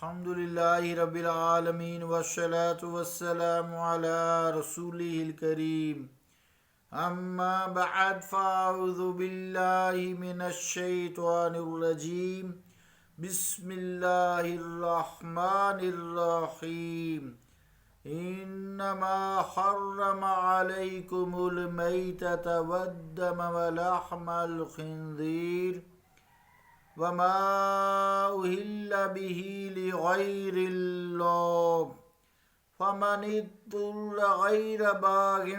الحمد للہ رب العالمین والصلاة والسلام علی رسولہ الکریم اما بعد فاعوذ باللہ من الشیطان الرجیم بسم اللہ الرحمن الرحیم انما حرم علیکم المیتۃ والدم ولحم الخنزیر وما أهل به لغير الله فمن اضطر غير باغ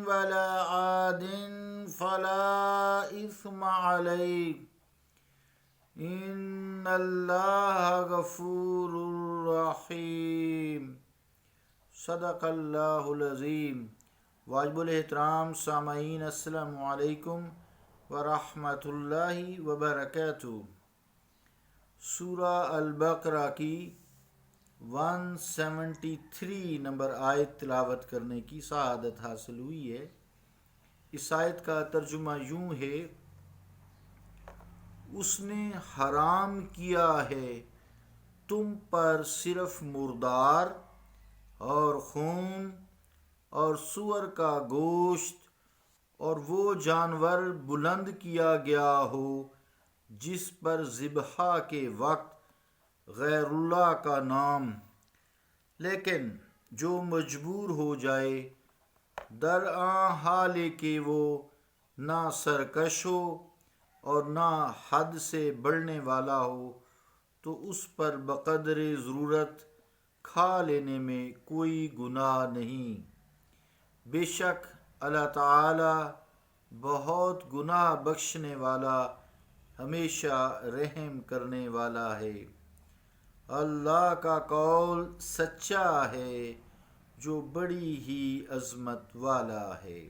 ولا عاد فلا إثم عليه إن الله غفور رحيم صدق اللہ العظیم۔ واجب الاحترام سامعین، السلام علیکم ورحمۃ اللہ وبرکاتہ۔ سورہ البقرہ کی 173 نمبر آیت تلاوت کرنے کی سعادت حاصل ہوئی ہے۔ اس آیت کا ترجمہ یوں ہے: اس نے حرام کیا ہے تم پر صرف مردار اور خون اور سور کا گوشت اور وہ جانور بلند کیا گیا ہو جس پر ذبح کے وقت غیر اللہ کا نام، لیکن جو مجبور ہو جائے درآں حالے کہ وہ نہ سرکش ہو اور نہ حد سے بڑھنے والا ہو تو اس پر بقدر ضرورت کھا لینے میں کوئی گناہ نہیں۔ بے شک اللہ تعالی بہت گناہ بخشنے والا، ہمیشہ رحم کرنے والا ہے۔ اللہ کا قول سچا ہے جو بڑی ہی عظمت والا ہے۔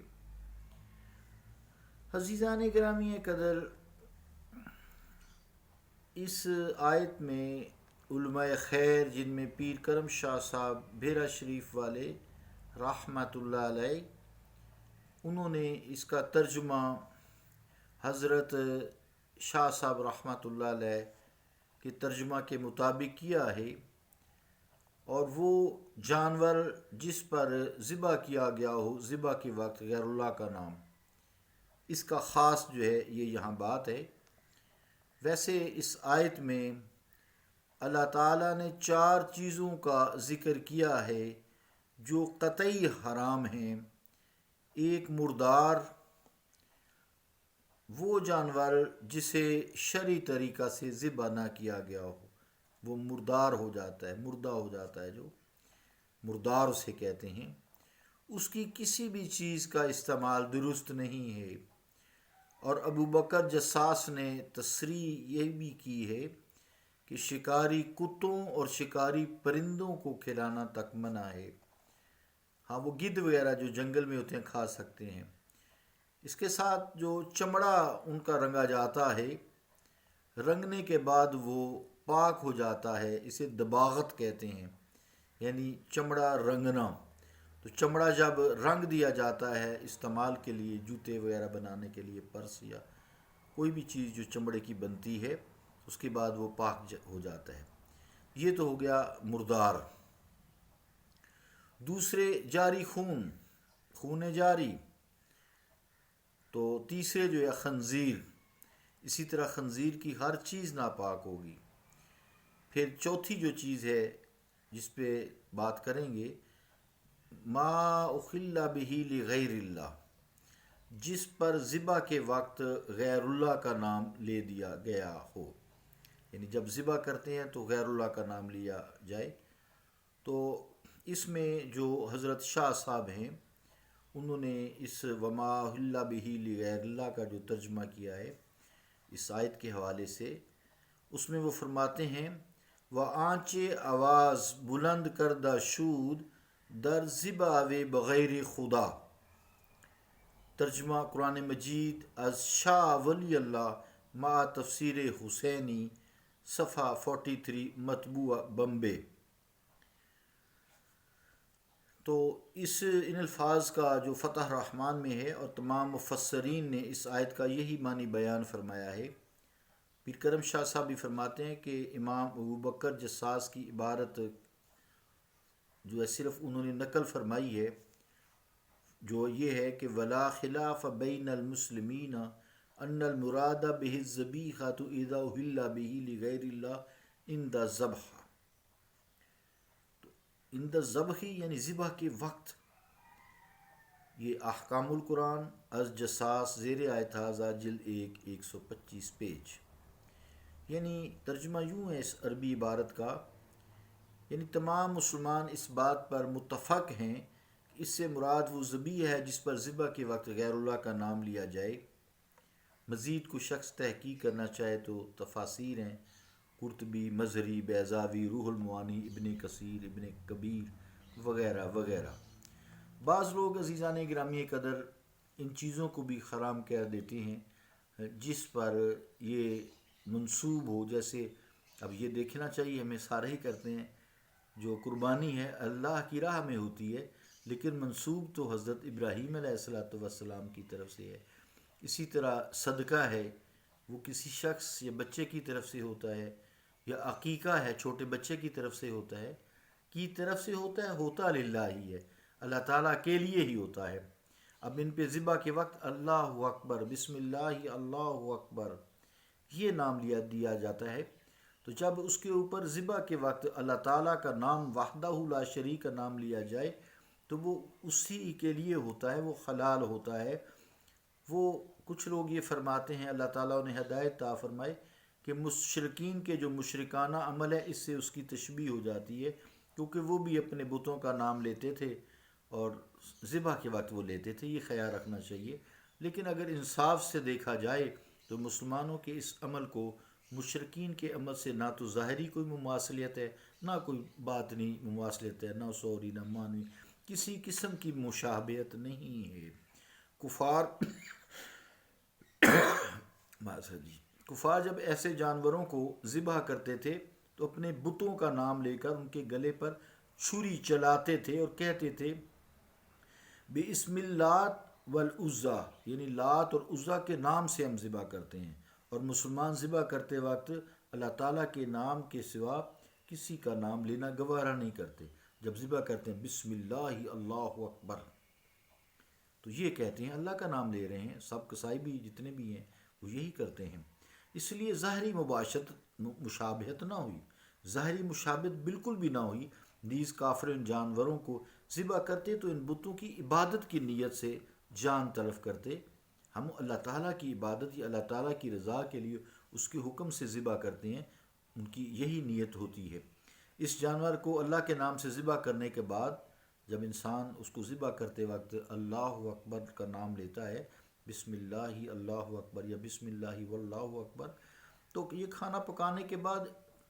عزیزان گرامی قدر، اس آیت میں علماء خیر جن میں پیر کرم شاہ صاحب بھیرا شریف والے رحمۃ اللہ علیہ، انہوں نے اس کا ترجمہ حضرت شاہ صاحب رحمۃ اللہ علیہ کے ترجمہ کے مطابق کیا ہے، اور وہ جانور جس پر ذبح کیا گیا ہو ذبح کے وقت غیر اللہ کا نام، اس کا خاص جو ہے یہ یہاں بات ہے۔ ویسے اس آیت میں اللہ تعالیٰ نے 4 چیزوں کا ذکر کیا ہے جو قطعی حرام ہیں۔ ایک مردار، وہ جانور جسے شرعی طریقہ سے ذبح نہ کیا گیا ہو، وہ مردار ہو جاتا ہے، مردہ ہو جاتا ہے، جو مردار اسے کہتے ہیں، اس کی کسی بھی چیز کا استعمال درست نہیں ہے۔ اور ابو بکر جساس نے تصریح یہ بھی کی ہے کہ شکاری کتوں اور شکاری پرندوں کو کھلانا تک منع ہے۔ ہاں، وہ گدھ وغیرہ جو جنگل میں ہوتے ہیں کھا سکتے ہیں۔ اس کے ساتھ جو چمڑا ان کا رنگا جاتا ہے، رنگنے کے بعد وہ پاک ہو جاتا ہے، اسے دباغت کہتے ہیں، یعنی چمڑا رنگنا۔ تو چمڑا جب رنگ دیا جاتا ہے استعمال کے لیے، جوتے وغیرہ بنانے کے لیے، پرس یا کوئی بھی چیز جو چمڑے کی بنتی ہے، اس کے بعد وہ پاک ہو جاتا ہے۔ یہ تو ہو گیا مردار۔ دوسرے جاری خون، خون جاری۔ تو تیسرے جو ہے خنزیر، اسی طرح خنزیر کی ہر چیز ناپاک ہوگی۔ پھر چوتھی جو چیز ہے جس پہ بات کریں گے، ما اخل بہ لغیر اللہ، جس پر ذبح کے وقت غیر اللہ کا نام لے دیا گیا ہو، یعنی جب ذبح کرتے ہیں تو غیر اللہ کا نام لیا جائے۔ تو اس میں جو حضرت شاہ صاحب ہیں انہوں نے اس وما اہل بہ لغیر اللہ کا جو ترجمہ کیا ہے اس آیت کے حوالے سے، اس میں وہ فرماتے ہیں وہ آنچے آواز بلند کردہ شود در ذبح و بغیر خدا۔ ترجمہ قرآن مجید از شاہ ولی اللہ مع تفسیر حسینی، صفحہ 43، مطبوعہ بمبے۔ تو ان الفاظ کا جو فتح الرحمن میں ہے، اور تمام مفسرین نے اس آیت کا یہی معنی بیان فرمایا ہے۔ پیر کرم شاہ صاحب بھی فرماتے ہیں کہ امام ابو بکر جساس کی عبارت جو ہے صرف انہوں نے نقل فرمائی ہے، جو یہ ہے کہ ولا خلاف بین المسلمین ان المراد به الذبیحۃ اذا اہل به لغیر اللہ عند الذبح. عند الذبح یعنی ذبح کے وقت. یہ احکام القرآن از جساس زیر آیت ہاذا جلد 1 125 پیج. یعنی ترجمہ یوں ہے اس عربی عبارت کا، یعنی تمام مسلمان اس بات پر متفق ہیں کہ اس سے مراد وہ ذبیح ہے جس پر ذبح کے وقت غیر اللہ کا نام لیا جائے. مزید کوئی شخص تحقیق کرنا چاہے تو تفاسیر ہیں، قرطبی، مظہری، بیضاوی، روح المعانی، ابن کثیر، ابن کبیر وغیرہ وغیرہ. بعض لوگ عزیزان گرامی قدر ان چیزوں کو بھی حرام کہہ دیتے ہیں جس پر یہ منسوب ہو. جیسے اب یہ دیکھنا چاہیے، ہمیں سارے ہی کرتے ہیں، جو قربانی ہے اللہ کی راہ میں ہوتی ہے لیکن منسوب تو حضرت ابراہیم علیہ السلام کی طرف سے ہے. اسی طرح صدقہ ہے وہ کسی شخص یا بچے کی طرف سے ہوتا ہے، یا عقیقہ ہے چھوٹے بچے کی طرف سے ہوتا ہے، ہوتا للہ ہی ہے، اللہ تعالیٰ کے لیے ہی ہوتا ہے. اب ان پہ ذبح کے وقت اللہ اکبر، بسم اللہ، اللہ اکبر یہ نام دیا جاتا ہے. تو جب اس کے اوپر ذبح کے وقت اللہ تعالیٰ کا نام وحدہ لا شریک کا نام لیا جائے تو وہ اسی کے لیے ہوتا ہے، وہ حلال ہوتا ہے. وہ کچھ لوگ یہ فرماتے ہیں، اللہ تعالیٰ نے ہدایت عطا فرمائے، کہ مشرکین کے جو مشرکانہ عمل ہے اس سے اس کی تشبیہ ہو جاتی ہے، کیونکہ وہ بھی اپنے بتوں کا نام لیتے تھے اور ذبح کے وقت وہ لیتے تھے. یہ خیال رکھنا چاہیے. لیکن اگر انصاف سے دیکھا جائے تو مسلمانوں کے اس عمل کو مشرکین کے عمل سے نہ تو ظاہری کوئی مماثلیت ہے، نہ کوئی باطنی مماثلیت ہے، نہ صوری نہ معنوی، کسی قسم کی مشابہت نہیں ہے. کفار جب ایسے جانوروں کو ذبح کرتے تھے تو اپنے بتوں کا نام لے کر ان کے گلے پر چھری چلاتے تھے اور کہتے تھے بسم اللات والعزیٰ، یعنی لات اور عزیٰ کے نام سے ہم ذبح کرتے ہیں. اور مسلمان ذبح کرتے وقت اللہ تعالیٰ کے نام کے سوا کسی کا نام لینا گوارا نہیں کرتے. جب ذبح کرتے ہیں بسم اللہ، اللہ اکبر، تو یہ کہتے ہیں اللہ کا نام لے رہے ہیں. سب قصائی بھی جتنے بھی ہیں وہ یہی کرتے ہیں. اس لیے ظاہری مشابہت نہ ہوئی، ظاہری مشابہت بالکل بھی نہ ہوئی. نیز کافر ان جانوروں کو ذبح کرتے تو ان بتوں کی عبادت کی نیت سے جان تلف کرتے. ہم اللہ تعالیٰ کی عبادت یا اللہ تعالیٰ کی رضا کے لیے اس کے حکم سے ذبح کرتے ہیں، ان کی یہی نیت ہوتی ہے. اس جانور کو اللہ کے نام سے ذبح کرنے کے بعد جب انسان اس کو ذبح کرتے وقت اللہ اکبر کا نام لیتا ہے، بسم اللہ، اللہ اکبر یا بسم اللہ واللہ اکبر، تو یہ کھانا پکانے کے بعد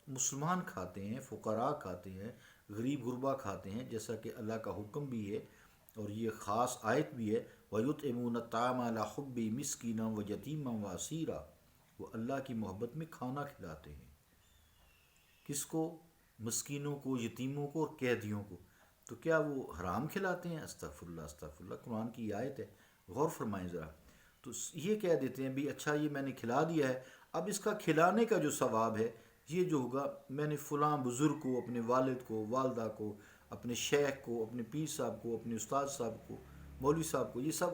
مسلمان کھاتے ہیں، فقراء کھاتے ہیں، غریب غربا کھاتے ہیں، جیسا کہ اللہ کا حکم بھی ہے اور یہ خاص آیت بھی ہے وَيُطْعِمُونَ الطَّعَامَ عَلَىٰ حُبِّهِ مِسْكِينًا وَيَتِيمًا وَأَسِيرًا. وہ اللہ کی محبت میں کھانا کھلاتے ہیں. کس کو؟ مسکینوں کو، یتیموں کو اور قیدیوں کو. تو کیا وہ حرام کھلاتے ہیں؟ استغفر اللہ استغفر اللہ، قرآن کی آیت ہے، غور فرمائیں ذرا. تو یہ کہہ دیتے ہیں بھی اچھا یہ میں نے کھلا دیا ہے، اب اس کا کھلانے کا جو ثواب ہے یہ جو ہوگا میں نے فلاں بزرگ کو، اپنے والد کو، والدہ کو، اپنے شیخ کو، اپنے پیر صاحب کو، اپنے استاد صاحب کو، مولوی صاحب کو، یہ سب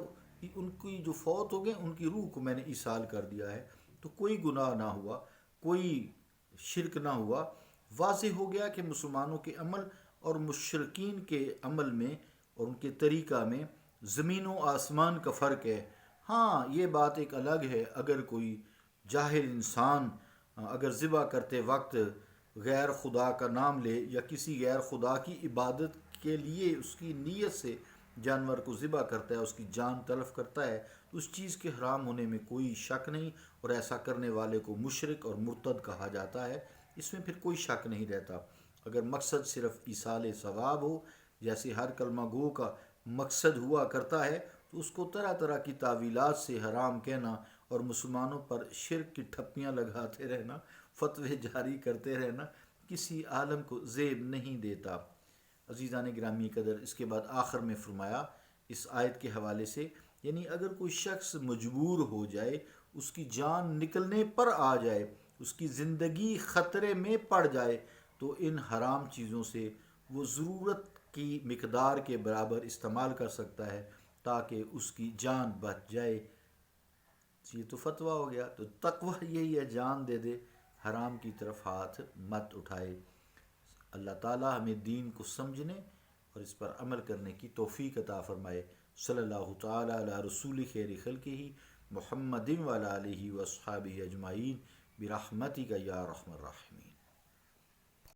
ان کی جو فوت ہو گئے ان کی روح کو میں نے ایصال کر دیا ہے. تو کوئی گناہ نہ ہوا، کوئی شرک نہ ہوا. واضح ہو گیا کہ مسلمانوں کے عمل اور مشرکین کے عمل میں اور ان کے طریقہ میں زمین و آسمان کا فرق ہے. ہاں یہ بات ایک الگ ہے، اگر کوئی جاہل انسان اگر ذبح کرتے وقت غیر خدا کا نام لے یا کسی غیر خدا کی عبادت کے لیے اس کی نیت سے جانور کو ذبح کرتا ہے، اس کی جان تلف کرتا ہے، تو اس چیز کے حرام ہونے میں کوئی شک نہیں، اور ایسا کرنے والے کو مشرک اور مرتد کہا جاتا ہے. اس میں پھر کوئی شک نہیں رہتا. اگر مقصد صرف ایصال ثواب ہو، جیسے ہر کلمہ گو کا مقصد ہوا کرتا ہے، تو اس کو طرح طرح کی تعویلات سے حرام کہنا اور مسلمانوں پر شرک کی ٹھپیاں لگاتے رہنا، فتوے جاری کرتے رہنا کسی عالم کو زیب نہیں دیتا. عزیزان گرامی قدر، اس کے بعد آخر میں فرمایا اس آیت کے حوالے سے، یعنی اگر کوئی شخص مجبور ہو جائے، اس کی جان نکلنے پر آ جائے، اس کی زندگی خطرے میں پڑ جائے تو ان حرام چیزوں سے وہ ضرورت کی مقدار کے برابر استعمال کر سکتا ہے تاکہ اس کی جان بچ جائے۔ یہ تو فتویٰ ہو گیا۔ تو تقوی یہی ہے، جان دے دے، حرام کی طرف ہاتھ مت اٹھائے۔ اللہ تعالیٰ ہمیں دین کو سمجھنے اور اس پر عمل کرنے کی توفیق عطا فرمائے۔ صلی اللہ تعالیٰ علی رسول خیر خلقہ محمد وعلی آلہ واصحابہ اجمعین برحمتک یا ارحم الراحمین۔